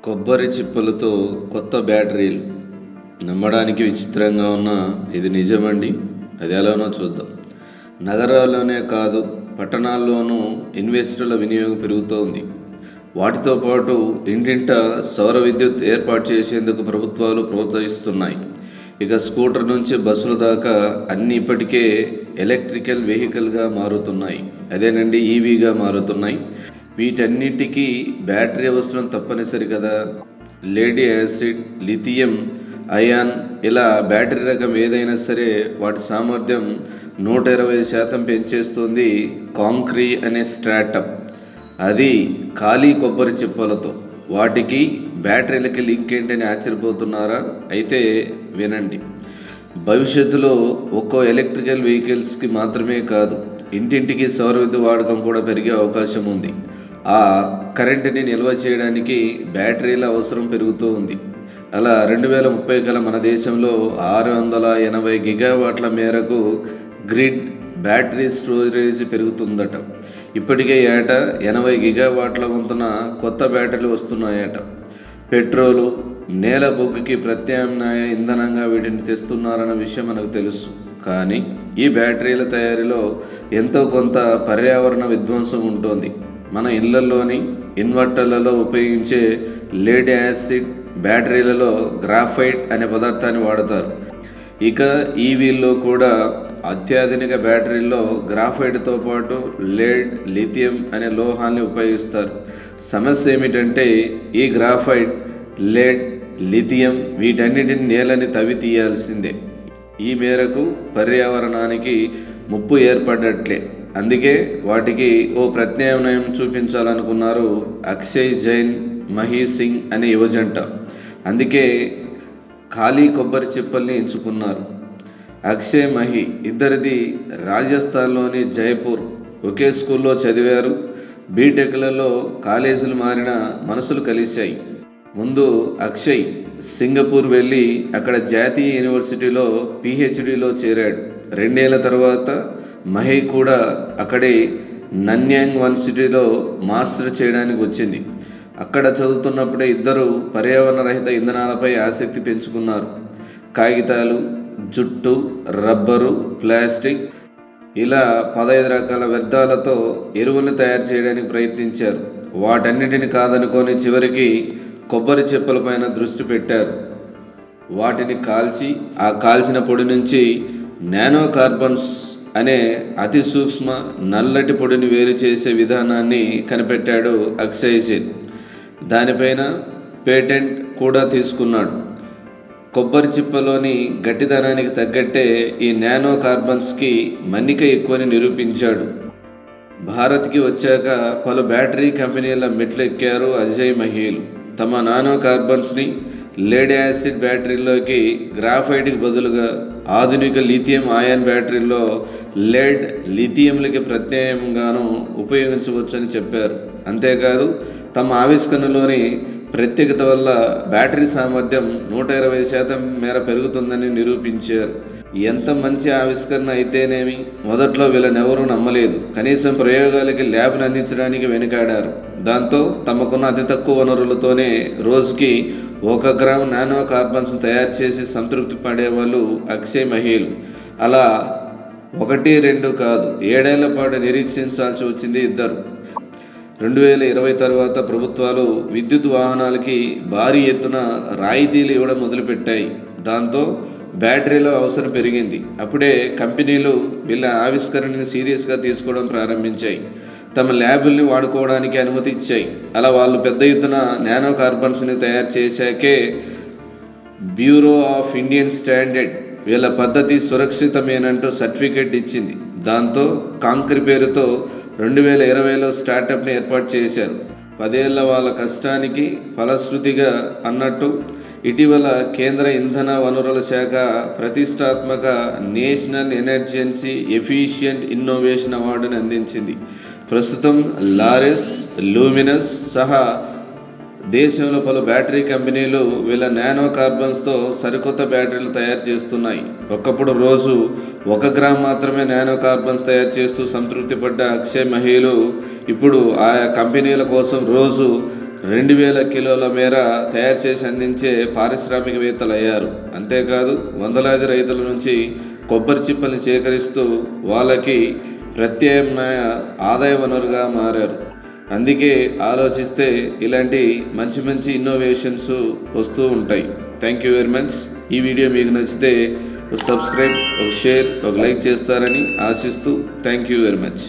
కొబ్బరి చిప్పలతో కొత్త బ్యాటరీలు. నమ్మడానికి విచిత్రంగా ఉన్న ఇది నిజమండి. అది ఎలానో చూద్దాం. నగరాల్లోనే కాదు, పట్టణాల్లోనూ ఇన్వెస్టర్ల వినియోగం పెరుగుతోంది. వాటితో పాటు ఇంటింట సౌర విద్యుత్ ఏర్పాటు చేసేందుకు ప్రభుత్వాలు ప్రోత్సహిస్తున్నాయి. ఇక స్కూటర్ నుంచి బస్సుల దాకా అన్నీ ఇప్పటికే ఎలక్ట్రికల్ వెహికల్గా మారుతున్నాయి. అదేనండి, ఈవీగా మారుతున్నాయి. వీటన్నిటికీ బ్యాటరీ అవసరం తప్పనిసరి కదా. లేడ్ యాసిడ్, లిథియం అయాన్, ఇలా బ్యాటరీ రకం ఏదైనా సరే వాటి సామర్థ్యం 120% పెంచేస్తుంది కాంక్రీ అనే స్టార్టప్. అది ఖాళీ కొబ్బరి చిప్పలతో. వాటికి బ్యాటరీలకి లింక్ ఏంటని ఆశ్చర్యపోతున్నారా? అయితే వినండి. భవిష్యత్తులో ఒక్కో ఎలక్ట్రికల్ వెహికల్స్కి మాత్రమే కాదు, ఇంటింటికి సౌర విద్యుత్ వాడకం కూడా పెరిగే అవకాశం ఉంది. ఆ కరెంటుని నిల్వ చేయడానికి బ్యాటరీల అవసరం పెరుగుతూ ఉంది. అలా 2030 కల్లా మన దేశంలో 680 గిగావాట్ల మేరకు గ్రిడ్ బ్యాటరీ స్టోరేజ్ పెరుగుతుందట. ఇప్పటికే ఏటా 80 గిగావాట్ల వంతున కొత్త బ్యాటరీలు వస్తున్నాయట. పెట్రోలు, నేల బొగ్గుకి ప్రత్యామ్నాయ ఇంధనంగా వీటిని తెస్తున్నారన్న విషయం మనకు తెలుసు. కానీ ఈ బ్యాటరీల తయారీలో ఎంతో కొంత పర్యావరణ విధ్వంసం ఉంటుంది. మన ఇళ్లలోని ఇన్వర్టర్లలో ఉపయోగించే లేడ్ యాసిడ్ బ్యాటరీలలో గ్రాఫైట్ అనే పదార్థాన్ని వాడతారు. ఇక ఈవీల్లో కూడా అత్యాధునిక బ్యాటరీల్లో గ్రాఫైట్తో పాటు లేడ్, లిథియం అనే లోహాన్ని ఉపయోగిస్తారు. సమస్య ఏమిటంటే ఈ గ్రాఫైట్, లేడ్, లిథియం వీటన్నిటిని నేలని తవ్వి తీయాల్సిందే. ఈ మేరకు పర్యావరణానికి ముప్పు ఏర్పడ్డట్లే. అందుకే వాటికి ఓ ప్రత్యామ్నాయం చూపించాలనుకున్నారు అక్షయ్ జైన్, మహీ సింగ్ అనే యువజంట. అందుకే ఖాళీ కొబ్బరి చిప్పల్ని ఎంచుకున్నారు. అక్షయ్, మహి ఇద్దరిది రాజస్థాన్లోని జైపూర్. ఒకే స్కూల్లో చదివారు. బీటెక్లలో కాలేజీలు మారిన మనసులు కలిశాయి. ముందు అక్షయ్ సింగపూర్ వెళ్ళి అక్కడ జాతీయ యూనివర్సిటీలో పిహెచ్డిలో చేరాడు. 2 ఏళ్ల తర్వాత మహి కూడా అక్కడే నన్యాంగ్ యూనివర్సిటీలో మాస్టర్ చేయడానికి వచ్చింది. అక్కడ చదువుతున్నప్పుడే ఇద్దరు పర్యావరణ రహిత ఇంధనాలపై ఆసక్తి పెంచుకున్నారు. కాగితాలు, జుట్టు, రబ్బరు, ప్లాస్టిక్ ఇలా 15 రకాల వ్యర్థాలతో ఎరువులను తయారు చేయడానికి ప్రయత్నించారు. వాటన్నిటిని కాదనుకొని చివరికి కొబ్బరి చిప్పలపైన దృష్టి పెట్టారు. వాటిని కాల్చి ఆ కాల్చిన పొడి నుంచి నానో కార్బన్స్ అనే అతి సూక్ష్మ నల్లటి పొడిని వేరు చేసే విధానాన్ని కనిపెట్టాడు అక్షయ్ జైన్. దానిపైన పేటెంట్ కూడా తీసుకున్నాడు. కొబ్బరి చిప్పలోని గట్టిదనానికి తగ్గట్టే ఈ నానో కార్బన్స్కి మన్నిక ఎక్కువని నిరూపించాడు. భారత్కి వచ్చాక పలు బ్యాటరీ కంపెనీల మెట్లు ఎక్కారు అజయ్, మహీలు. తమ నానో కార్బన్స్ని లేడ్ యాసిడ్ బ్యాటరీలోకి గ్రాఫైట్కి బదులుగా ఆధునిక లిథియం అయాన్ బ్యాటరీల్లో లేడ్, లిథియంలకి ప్రత్యామ్నాయంగాను ఉపయోగించవచ్చని చెప్పారు. అంతేకాదు తమ ఆవిష్కరణలోని ప్రత్యేకత వల్ల బ్యాటరీ సామర్థ్యం 120% మేర పెరుగుతుందని నిరూపించారు. ఎంత మంచి ఆవిష్కరణ అయితేనేమి, మొదట్లో వీళ్ళనెవరూ నమ్మలేదు. కనీసం ప్రయోగాలకి ల్యాబ్ను అందించడానికి వెనుకాడారు. దాంతో తమకున్న అతి తక్కువ వనరులతోనే రోజుకి 1 గ్రాము నానో కార్బన్స్ తయారు చేసి సంతృప్తి పడేవాళ్ళు అక్షయ్, మహీలు. అలా 1, 2 కాదు, 7 ఏళ్ల పాటు నిరీక్షించాల్సి వచ్చింది ఇద్దరు. 2020 తర్వాత ప్రభుత్వాలు విద్యుత్ వాహనాలకి భారీ ఎత్తున రాయితీలు ఇవ్వడం మొదలుపెట్టాయి. దాంతో బ్యాటరీల అవసరం పెరిగింది. అప్పుడే కంపెనీలు వీళ్ళ ఆవిష్కరణని సీరియస్గా తీసుకోవడం ప్రారంభించాయి. తమ ల్యాబుల్ని వాడుకోవడానికి అనుమతి ఇచ్చాయి. అలా వాళ్ళు పెద్ద ఎత్తున నానో కార్బన్స్ని తయారు చేశాకే బ్యూరో ఆఫ్ ఇండియన్ స్టాండర్డ్ వీళ్ళ పద్ధతి సురక్షితమేనంటూ సర్టిఫికేట్ ఇచ్చింది. దాంతో కాంక్రీ పేరుతో 2020లో స్టార్టప్ని ఏర్పాటు చేశారు. 10 ఏళ్ల వాళ్ళ కష్టానికి ఫలశ్రుతిగా అన్నట్టు ఇటీవల కేంద్ర ఇంధన వనరుల శాఖ ప్రతిష్టాత్మక నేషనల్ ఎనర్జెన్సీ ఎఫిషియంట్ ఇన్నోవేషన్ అవార్డుని అందించింది. ప్రస్తుతం లారెస్, లూమినస్ సహా దేశంలో పలు బ్యాటరీ కంపెనీలు వీళ్ళ నానో కార్బన్స్తో సరికొత్త బ్యాటరీలు తయారు చేస్తున్నాయి. ఒకప్పుడు రోజు 1 గ్రామ్ మాత్రమే నానో కార్బన్స్ తయారు చేస్తూ సంతృప్తి పడ్డ అక్షయ్, మహీలు ఇప్పుడు ఆయా కంపెనీల కోసం రోజు 2,000 కిలోల మేర తయారు చేసి అందించే పారిశ్రామికవేత్తలు అయ్యారు. అంతేకాదు వందలాది రైతుల నుంచి కొబ్బరి చిప్పల్ని సేకరిస్తూ వాళ్ళకి ప్రత్యామ్నాయ ఆదాయ వనరుగా మారారు. అందుకే ఆలోచిస్తే ఇలాంటి మంచి మంచి ఇన్నోవేషన్స్ వస్తూ ఉంటాయి. Thank you very much. ఈ వీడియో మీకు నచ్చితే ఒక సబ్స్క్రైబ్, ఒక షేర్, ఒక లైక్ చేస్తారని ఆశిస్తూ థ్యాంక్ యూ వెరీ మచ్.